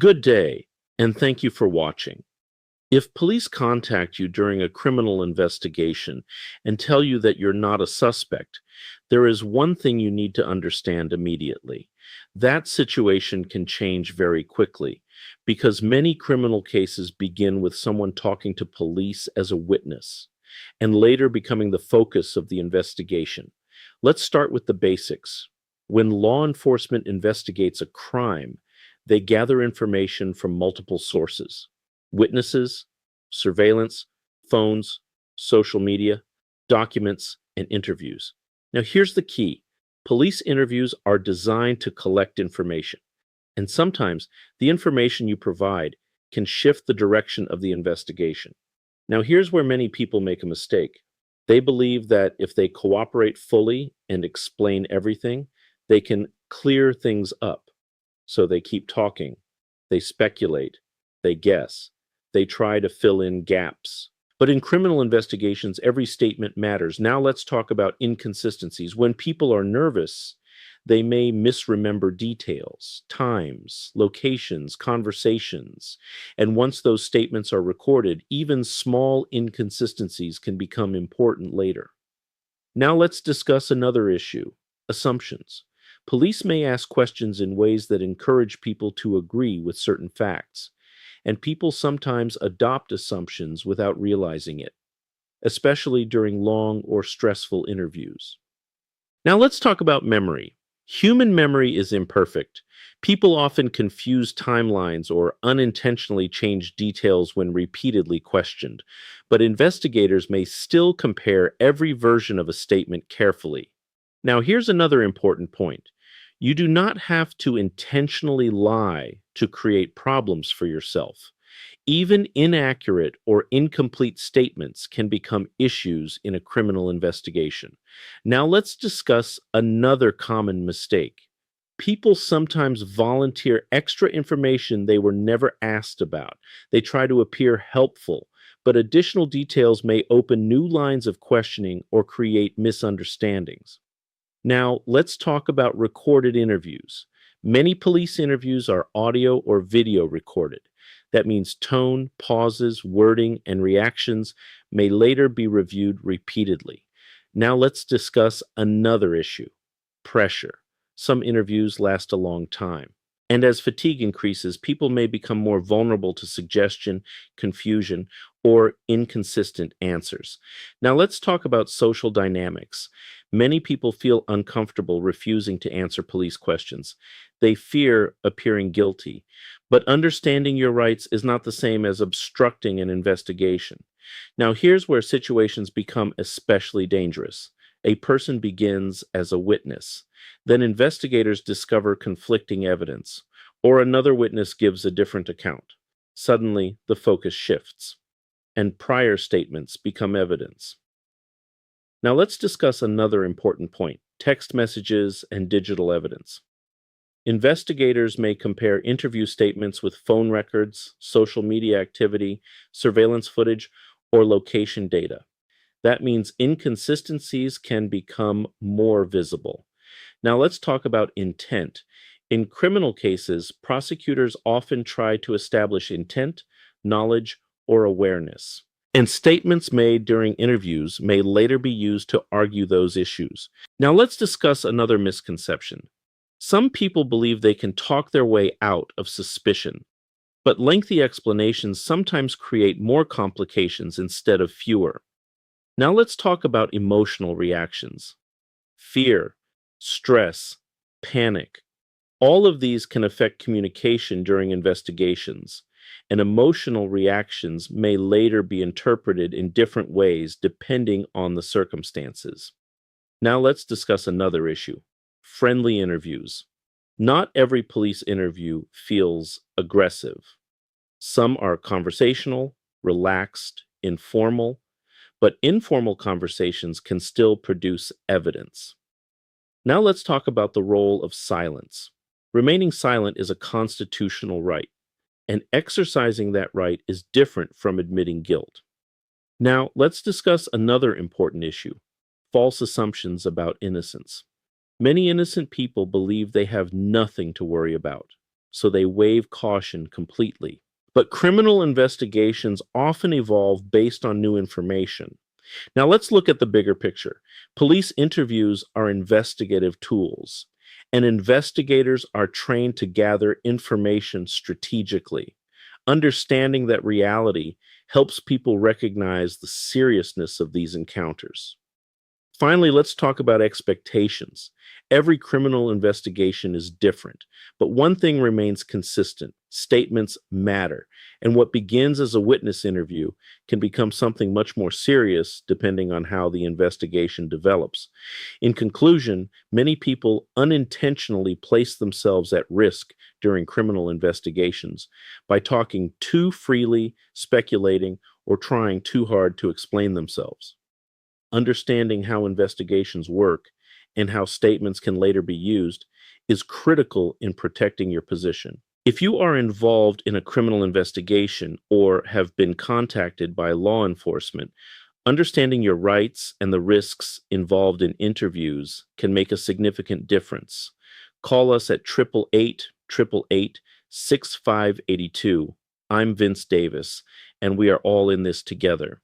Good day, and thank you for watching. If police contact you during a criminal investigation and tell you that you're not a suspect, there is one thing you need to understand immediately. That situation can change very quickly because many criminal cases begin with someone talking to police as a witness and later becoming the focus of the investigation. Let's start with the basics. When law enforcement investigates a crime, they gather information from multiple sources: witnesses, surveillance, phones, social media, documents, and interviews. Now, here's the key: police interviews are designed to collect information, and sometimes the information you provide can shift the direction of the investigation. Now, here's where many people make a mistake. They believe that if they cooperate fully and explain everything, they can clear things up. So they keep talking, they speculate, they guess, they try to fill in gaps. But in criminal investigations, every statement matters. Now let's talk about inconsistencies. When people are nervous, they may misremember details, times, locations, conversations. And once those statements are recorded, even small inconsistencies can become important later. Now let's discuss another issue: assumptions. Police may ask questions in ways that encourage people to agree with certain facts, and people sometimes adopt assumptions without realizing it, especially during long or stressful interviews. Now let's talk about memory. Human memory is imperfect. People often confuse timelines or unintentionally change details when repeatedly questioned, but investigators may still compare every version of a statement carefully. Now, here's another important point. You do not have to intentionally lie to create problems for yourself. Even inaccurate or incomplete statements can become issues in a criminal investigation. Now, let's discuss another common mistake. People sometimes volunteer extra information they were never asked about. They try to appear helpful, but additional details may open new lines of questioning or create misunderstandings. Now, let's talk about recorded interviews. Many police interviews are audio or video recorded. That means tone, pauses, wording, and reactions may later be reviewed repeatedly. Now, let's discuss another issue: pressure. Some interviews last a long time. And as fatigue increases, people may become more vulnerable to suggestion, confusion, or inconsistent answers. Now, let's talk about social dynamics. Many people feel uncomfortable refusing to answer police questions. They fear appearing guilty. But understanding your rights is not the same as obstructing an investigation. Now, here's where situations become especially dangerous. A person begins as a witness. Then investigators discover conflicting evidence, or another witness gives a different account. Suddenly, the focus shifts, and prior statements become evidence. Now, let's discuss another important point: text messages and digital evidence. Investigators may compare interview statements with phone records, social media activity, surveillance footage, or location data. That means inconsistencies can become more visible. Now, let's talk about intent. In criminal cases, prosecutors often try to establish intent, knowledge, or awareness. And statements made during interviews may later be used to argue those issues. Now, let's discuss another misconception. Some people believe they can talk their way out of suspicion, but lengthy explanations sometimes create more complications instead of fewer. Now, let's talk about emotional reactions: fear, stress, panic. All of these can affect communication during investigations, and emotional reactions may later be interpreted in different ways depending on the circumstances. Now let's discuss another issue: friendly interviews. Not every police interview feels aggressive. Some are conversational, relaxed, informal, but informal conversations can still produce evidence. Now let's talk about the role of silence. Remaining silent is a constitutional right, and exercising that right is different from admitting guilt. Now let's discuss another important issue: false assumptions about innocence. Many innocent people believe they have nothing to worry about. so they waive caution completely. But criminal investigations often evolve based on new information. Now let's look at the bigger picture. Police interviews are investigative tools, and investigators are trained to gather information strategically. Understanding that reality helps people recognize the seriousness of these encounters. Finally, let's talk about expectations. Every criminal investigation is different, but one thing remains consistent: statements matter, and what begins as a witness interview can become something much more serious depending on how the investigation develops. In conclusion, many people unintentionally place themselves at risk during criminal investigations by talking too freely, speculating, or trying too hard to explain themselves. Understanding how investigations work and how statements can later be used is critical in protecting your position. If you are involved in a criminal investigation or have been contacted by law enforcement, understanding your rights and the risks involved in interviews can make a significant difference. Call us at 888-888-6582. I'm Vince Davis, and we are all in this together.